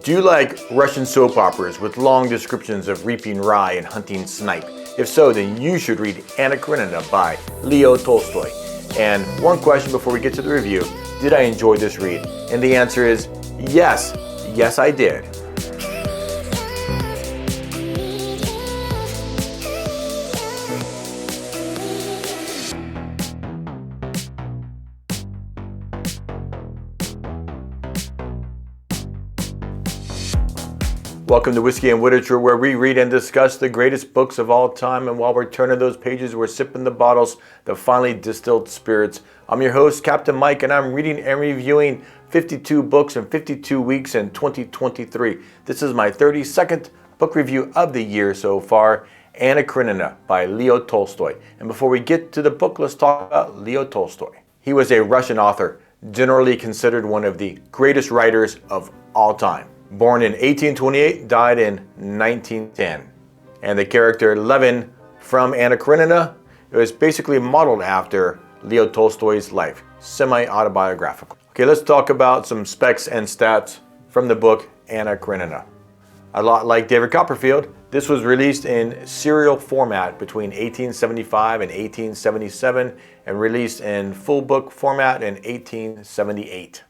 Do you like Russian soap operas with long descriptions of reaping rye and hunting snipe? If so, then you should read Anna Karenina by Leo Tolstoy. And one question before we get to the review, did I enjoy this read? And the answer is yes. Yes, I did. Welcome to Whiskey and Literature, where we read and discuss the greatest books of all time, and while we're turning those pages, we're sipping the bottles, the finely distilled spirits. I'm your host, Captain Mike, and I'm reading and reviewing 52 books in 52 weeks in 2023. This is my 32nd book review of the year so far, Anna Karenina by Leo Tolstoy. And before we get to the book, let's talk about Leo Tolstoy. He was a Russian author, generally considered one of the greatest writers of all time. Born in 1828, died in 1910. And the character Levin from Anna Karenina was basically modeled after Leo Tolstoy's life, semi-autobiographical. Okay, let's talk about some specs and stats from the book Anna Karenina. A lot like David Copperfield, this was released in serial format between 1875 and 1877 and released in full book format in 1878.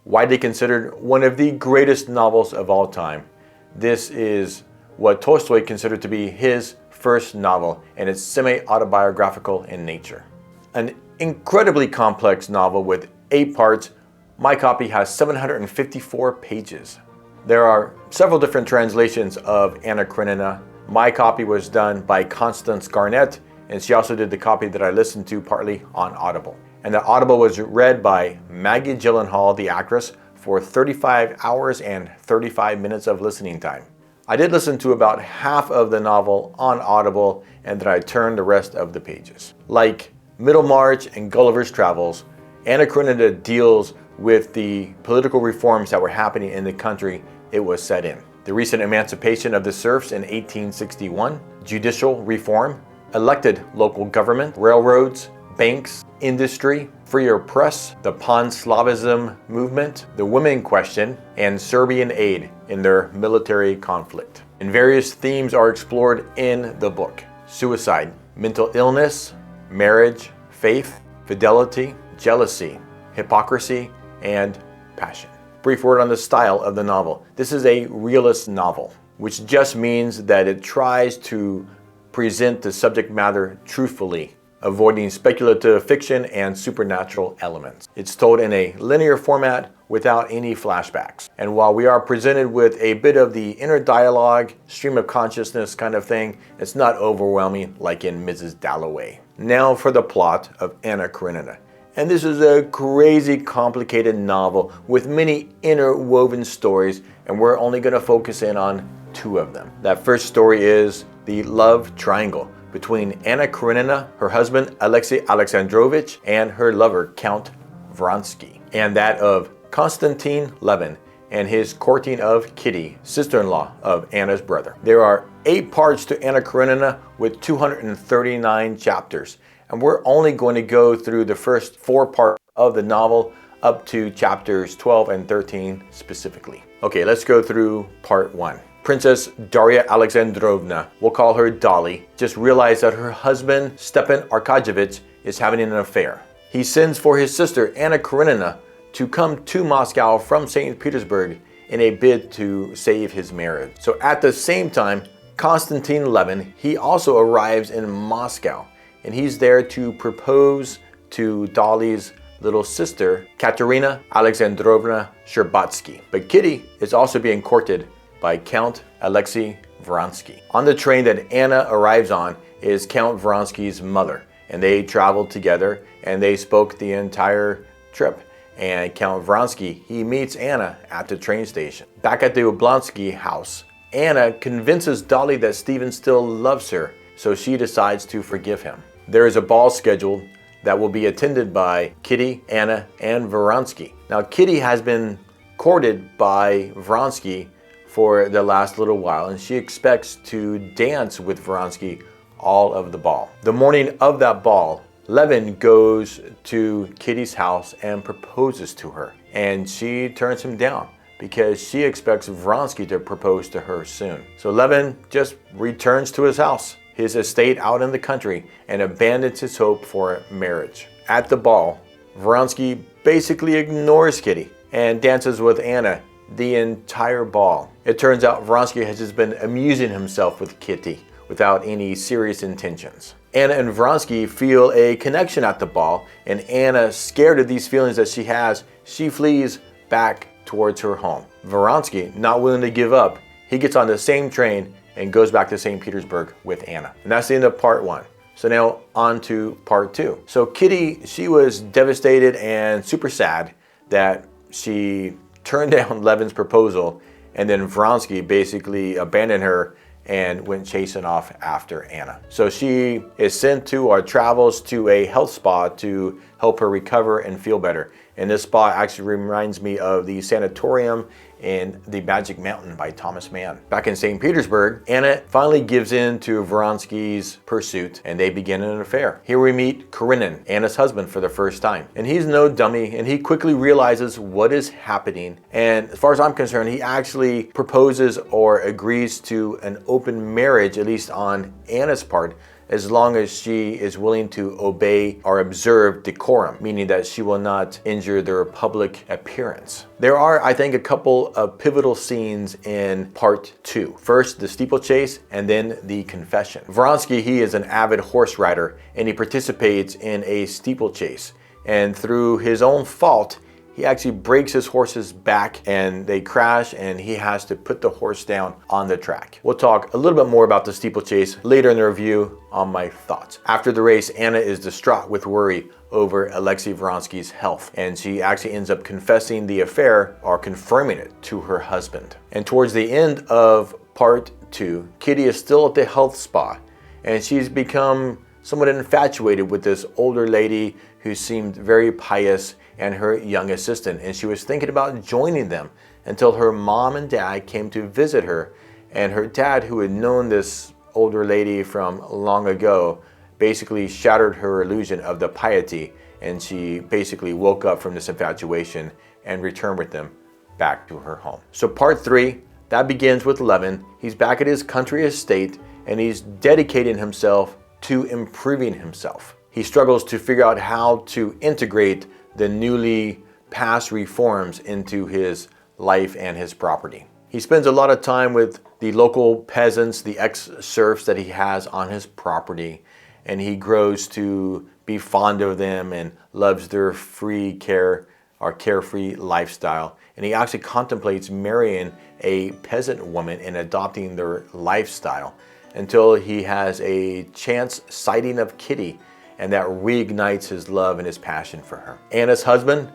Widely considered one of the greatest novels of all time. This is what Tolstoy considered to be his first novel, and it's semi-autobiographical in nature. An incredibly complex novel with 8 parts. My copy has 754 pages. There are several different translations of Anna Karenina. My copy was done by Constance Garnett, and she also did the copy that I listened to partly on Audible. And the Audible was read by Maggie Gyllenhaal, the actress, for 35 hours and 35 minutes of listening time. I did listen to about half of the novel on Audible, and then I turned the rest of the pages. Like Middlemarch and Gulliver's Travels, Anna Karenina deals with the political reforms that were happening in the country it was set in. The recent emancipation of the serfs in 1861, judicial reform, elected local government, railroads, banks, industry, freer press, the Pan-Slavism movement, the women question, and Serbian aid in their military conflict. And various themes are explored in the book: suicide, mental illness, marriage, faith, fidelity, jealousy, hypocrisy, and passion. Brief word on the style of the novel. This is a realist novel, which just means that it tries to present the subject matter truthfully, avoiding speculative fiction and supernatural elements. It's told in a linear format without any flashbacks. And while we are presented with a bit of the inner dialogue, stream of consciousness kind of thing, it's not overwhelming like in Mrs. Dalloway. Now for the plot of Anna Karenina. And this is a crazy complicated novel with many interwoven stories, and we're only going to focus in on 2 of them. That first story is the love triangle between Anna Karenina, her husband Alexei Alexandrovich, and her lover Count Vronsky, and that of Konstantin Levin and his courting of Kitty, sister-in-law of Anna's brother. There are 8 parts to Anna Karenina with 239 chapters, and we're only going to go through the first 4 parts of the novel up to chapters 12 and 13 specifically. Okay, let's go through part 1. Princess Daria Alexandrovna, we'll call her Dolly, just realized that her husband, Stepan Arkadyevich, is having an affair. He sends for his sister, Anna Karenina, to come to Moscow from St. Petersburg in a bid to save his marriage. So at the same time, Konstantin Levin, he also arrives in Moscow, and he's there to propose to Dolly's little sister, Katerina Alexandrovna Sherbatsky. But Kitty is also being courted by Count Alexei Vronsky. On the train that Anna arrives on is Count Vronsky's mother, and they traveled together and they spoke the entire trip. And Count Vronsky, he meets Anna at the train station. Back at the Oblonsky house, Anna convinces Dolly that Stephen still loves her, so she decides to forgive him. There is a ball scheduled that will be attended by Kitty, Anna, and Vronsky. Now Kitty has been courted by Vronsky for the last little while, and she expects to dance with Vronsky all of the ball. The morning of that ball, Levin goes to Kitty's house and proposes to her, and she turns him down. because she expects Vronsky to propose to her soon. So Levin just returns to his house, his estate out in the country, and abandons his hope for marriage. At the ball, Vronsky basically ignores Kitty and dances with Anna the entire ball. It turns out Vronsky has just been amusing himself with Kitty without any serious intentions. Anna and Vronsky feel a connection at the ball, and Anna, scared of these feelings that she has, she flees back towards her home. Vronsky, not willing to give up, he gets on the same train and goes back to St. Petersburg with Anna. And that's the end of part 1. So now on to part 2. So Kitty, she was devastated and super sad that she turned down Levin's proposal, and then Vronsky basically abandoned her and went chasing off after Anna. So she is sent to or travels to a health spa to help her recover and feel better. And this spa actually reminds me of the sanatorium in The Magic Mountain by Thomas Mann. Back in St. Petersburg, Anna finally gives in to Vronsky's pursuit, and they begin an affair. Here we meet Karenin, Anna's husband, for the first time. And he's no dummy, and he quickly realizes what is happening. And as far as I'm concerned, he actually proposes or agrees to an open marriage, at least on Anna's part, as long as she is willing to obey or observe decorum, meaning that she will not injure their public appearance. There are, I think, a couple of pivotal scenes in part 2. First, the steeplechase, and then the confession. Vronsky, he is an avid horse rider, and he participates in a steeplechase. And through his own fault, he actually breaks his horse's back and they crash, and he has to put the horse down on the track. We'll talk a little bit more about the steeplechase later in the review on my thoughts. After the race, Anna is distraught with worry over Alexei Vronsky's health, and she actually ends up confessing the affair or confirming it to her husband. And towards the end of part 2, Kitty is still at the health spa, and she's become somewhat infatuated with this older lady who seemed very pious and her young assistant, and she was thinking about joining them until her mom and dad came to visit her. And her dad, who had known this older lady from long ago, basically shattered her illusion of the piety, and she basically woke up from this infatuation and returned with them back to her home. So part 3, that begins with Levin. He's back at his country estate, and he's dedicating himself to improving himself. He struggles to figure out how to integrate the newly passed reforms into his life and his property. He spends a lot of time with the local peasants, the ex-serfs that he has on his property, and he grows to be fond of them and loves their free care or carefree lifestyle. And he actually contemplates marrying a peasant woman and adopting their lifestyle until he has a chance sighting of Kitty, and that reignites his love and his passion for her. Anna's husband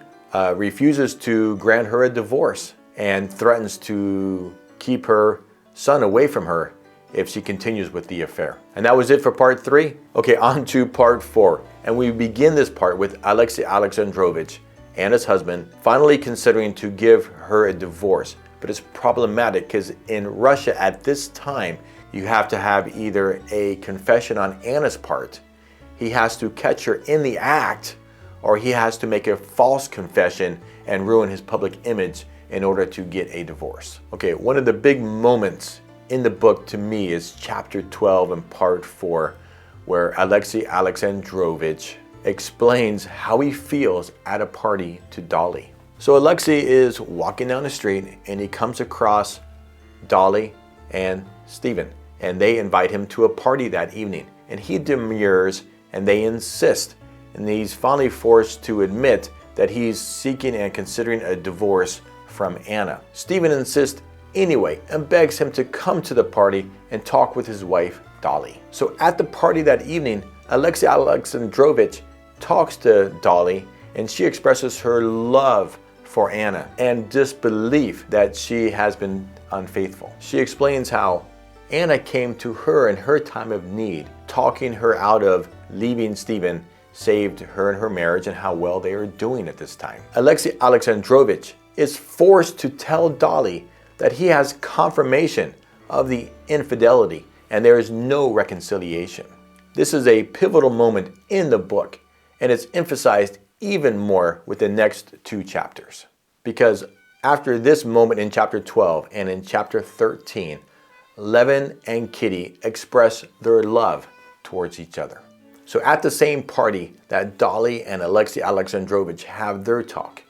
refuses to grant her a divorce and threatens to keep her son away from her if she continues with the affair. And that was it for part 3. Okay, on to part 4. And we begin this part with Alexei Alexandrovich, Anna's husband, finally considering to give her a divorce. But it's problematic because in Russia at this time, you have to have either a confession on Anna's part, he has to catch her in the act, or he has to make a false confession and ruin his public image in order to get a divorce. Okay, one of the big moments in the book to me is chapter 12 and part 4, where Alexei Alexandrovich explains how he feels at a party to Dolly. So Alexei is walking down the street and he comes across Dolly and Stephen, and they invite him to a party that evening, and he demurs and they insist, and he's finally forced to admit that he's seeking and considering a divorce from Anna. Stephen insists anyway and begs him to come to the party and talk with his wife, Dolly. So at the party that evening, Alexei Alexandrovich talks to Dolly, and she expresses her love for Anna and disbelief that she has been unfaithful. She explains how Anna came to her in her time of need, talking her out of leaving Stephen saved her and her marriage and how well they are doing at this time. Alexei Alexandrovich is forced to tell Dolly that he has confirmation of the infidelity and there is no reconciliation. This is a pivotal moment in the book, and it's emphasized even more with the next 2 chapters. Because After this moment in chapter 12 and in chapter 13, Levin and Kitty express their love towards each other. So at the same party that Dolly and Alexei Alexandrovich have their talk,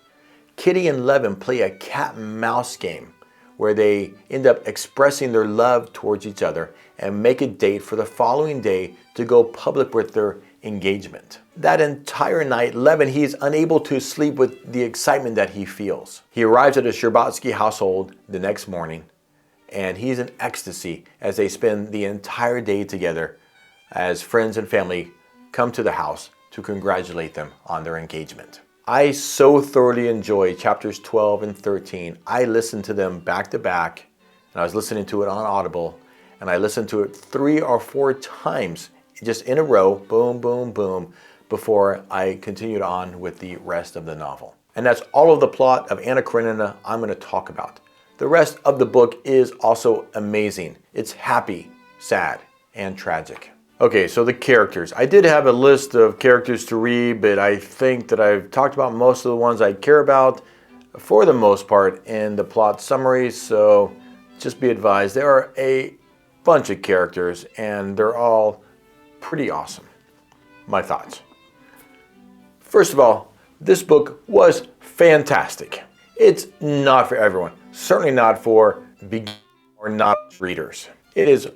Kitty and Levin play a cat and mouse game where they end up expressing their love towards each other and make a date for the following day to go public with their engagement. That entire night, Levin, he's unable to sleep with the excitement that he feels. He arrives at the Sherbatsky household the next morning, and he's in ecstasy as they spend the entire day together as friends and family come to the house to congratulate them on their engagement. I so thoroughly enjoy chapters 12 and 13. I listened to them back to back, and I was listening to it on Audible, and I listened to it 3 or 4 times just in a row, boom, boom, boom, before I continued on with the rest of the novel. And that's all of the plot of Anna Karenina I'm going to talk about. The rest of the book is also amazing. It's happy, sad, and tragic. Okay, so the characters. I did have a list of characters to read, but I think that I've talked about most of the ones I care about for the most part in the plot summary, so just be advised there are a bunch of characters and they're all pretty awesome. My thoughts. First of all, this book was fantastic. It's not for everyone. Certainly not for beginner or novice readers. It is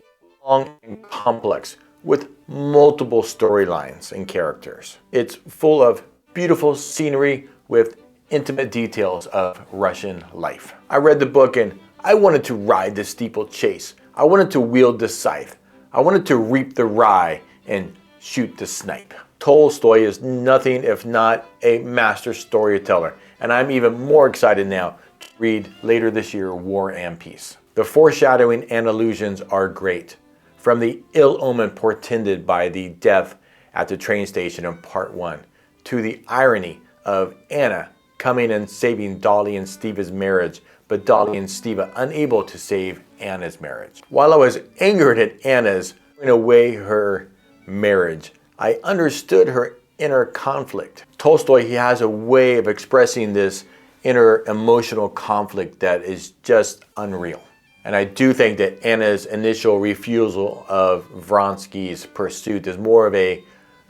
long and complex with multiple storylines and characters. It's full of beautiful scenery with intimate details of Russian life. I read the book and I wanted to ride the steeplechase. I wanted to wield the scythe. I wanted to reap the rye and shoot the snipe. Tolstoy is nothing if not a master storyteller, and I'm even more excited now to read later this year War and Peace. The foreshadowing and allusions are great, from the ill omen portended by the death at the train station in part 1, to the irony of Anna coming and saving Dolly and Steva's marriage, but Dolly and Steva unable to save Anna's marriage. While I was angered at Anna's throwing away her marriage, I understood her inner conflict. Tolstoy, he has a way of expressing this inner emotional conflict that is just unreal. And I do think that Anna's initial refusal of Vronsky's pursuit is more of a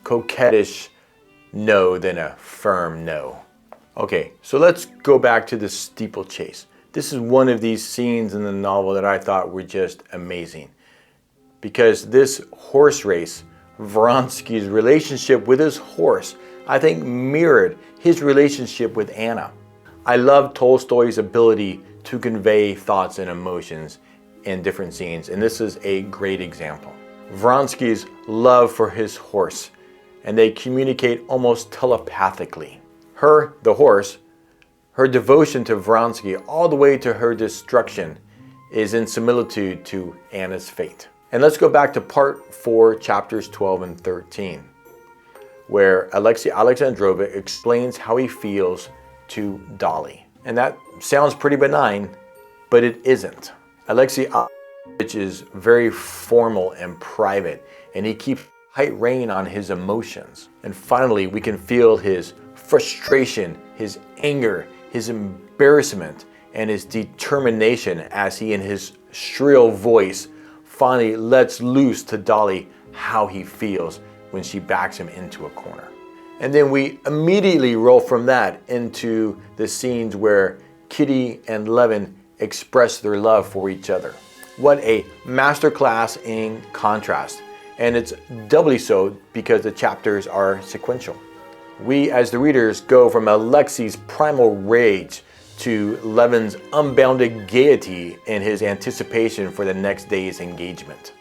coquettish no than a firm no. Okay, so let's go back to the steeplechase. This is one of these scenes in the novel that I thought were just amazing, because this horse race, Vronsky's relationship with his horse, I think mirrored his relationship with Anna. I love Tolstoy's ability to convey thoughts and emotions in different scenes, and this is a great example. Vronsky's love for his horse, and they communicate almost telepathically. Her, the horse, her devotion to Vronsky all the way to her destruction is in similitude to Anna's fate. And let's go back to part 4, chapters 12 and 13, where Alexei Alexandrovich explains how he feels to Dolly. And that sounds pretty benign, but it isn't. Alexei Alexandrovich is very formal and private, and he keeps tight rein on his emotions. And finally, we can feel his frustration, his anger, his embarrassment, and his determination as he, in his shrill voice, finally lets loose to Dolly how he feels when she backs him into a corner. And then we immediately roll from that into the scenes where Kitty and Levin express their love for each other. What a masterclass in contrast. And it's doubly so because the chapters are sequential. We as the readers go from Alexei's primal rage to Levin's unbounded gaiety in his anticipation for the next day's engagement.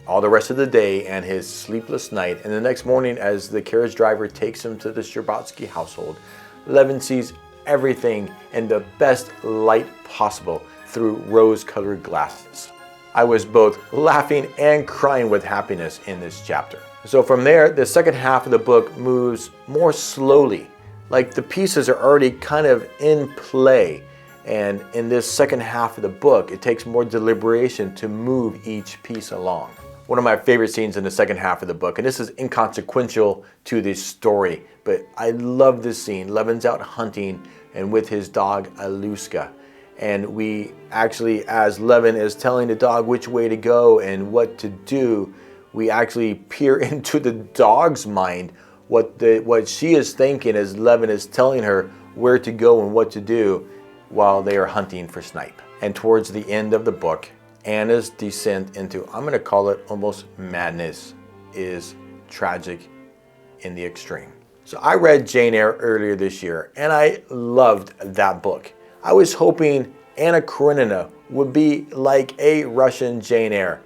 All the rest of the day and his sleepless night, and the next morning as the carriage driver takes him to the Sherbatsky household, Levin sees everything in the best light possible through rose-colored glasses. I was both laughing and crying with happiness in this chapter. So from there, the second half of the book moves more slowly, like the pieces are already kind of in play. And in this second half of the book, it takes more deliberation to move each piece along. One of my favorite scenes in the second half of the book, and this is inconsequential to this story, but I love this scene. Levin's out hunting and with his dog Aluska, And we actually, as Levin is telling the dog which way to go and what to do, we actually peer into the dog's mind, what she is thinking as Levin is telling her where to go and what to do while they are hunting for snipe. And towards the end of the book, Anna's descent into, I'm going to call it almost madness, is tragic in the extreme. So I read Jane Eyre earlier this year, and I loved that book. I was hoping Anna Karenina would be like a Russian Jane Eyre,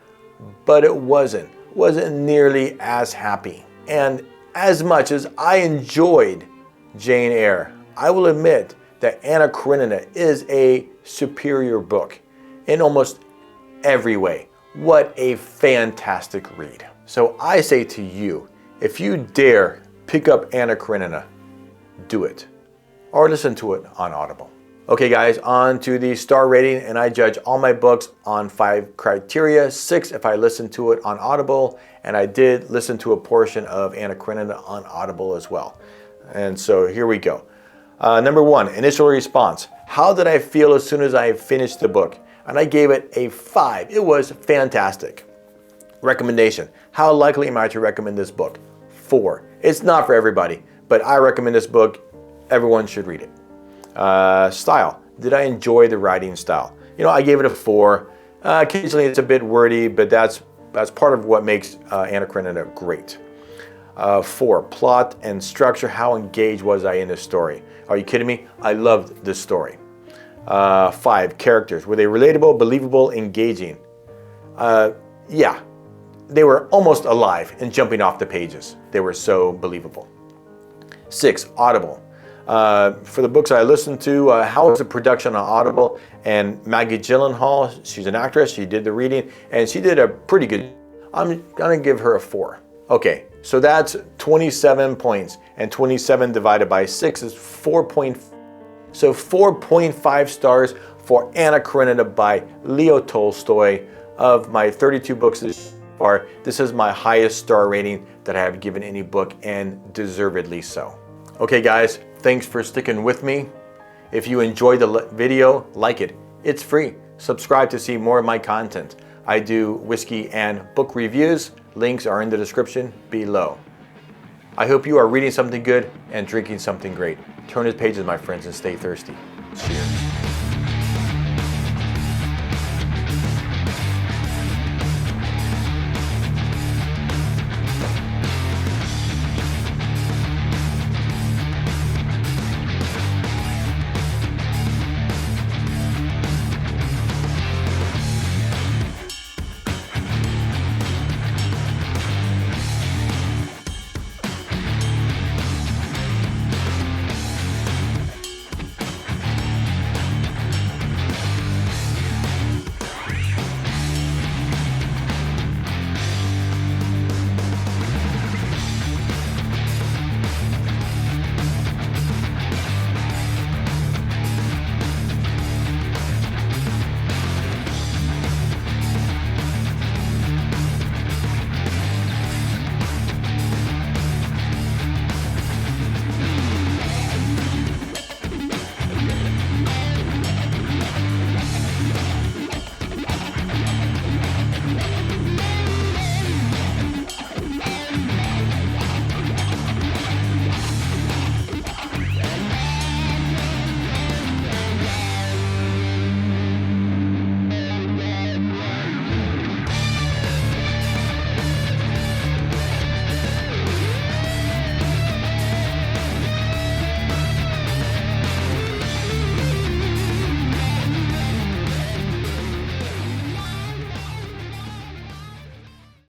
but it wasn't. Wasn't nearly as happy. And as much as I enjoyed Jane Eyre, I will admit that Anna Karenina is a superior book in almost every way. What a fantastic read. So I say to you, if you dare pick up Anna Karenina, do it. Or listen to it on Audible. Okay guys, on to the star rating, and I judge all my books on 5 criteria, 6 if I listen to it on Audible, and I did listen to a portion of Anna Karenina on Audible as well. And so here we go. Number 1, initial response. How did I feel as soon as I finished the book? And I gave it a 5. It was fantastic. Recommendation. How likely am I to recommend this book? 4. It's not for everybody, but I recommend this book. Everyone should read it. Style. Did I enjoy the writing style? You know, I gave it a 4. Occasionally it's a bit wordy, but that's part of what makes Anna Karenina great. 4, plot and structure. How engaged was I in this story? Are you kidding me? I loved this story. 5, characters. Were they relatable, believable, engaging? Yeah, they were almost alive and jumping off the pages. They were so believable. 6, Audible. For the books I listened to, how was the production on Audible? And Maggie Gyllenhaal, she's an actress, she did the reading, and she did a pretty good. I'm gonna give her a 4. Okay, so that's 27 points, and 27 divided by 6 is 4. So 4.5 stars for Anna Karenina by Leo Tolstoy. Of my 32 books this far, this is my highest star rating that I have given any book, and deservedly so. Okay guys, thanks for sticking with me. If you enjoyed the video, like it. It's free. Subscribe to see more of my content. I do whiskey and book reviews. Links are in the description below. I hope you are reading something good and drinking something great. Turn the pages, my friends, and stay thirsty. Cheers.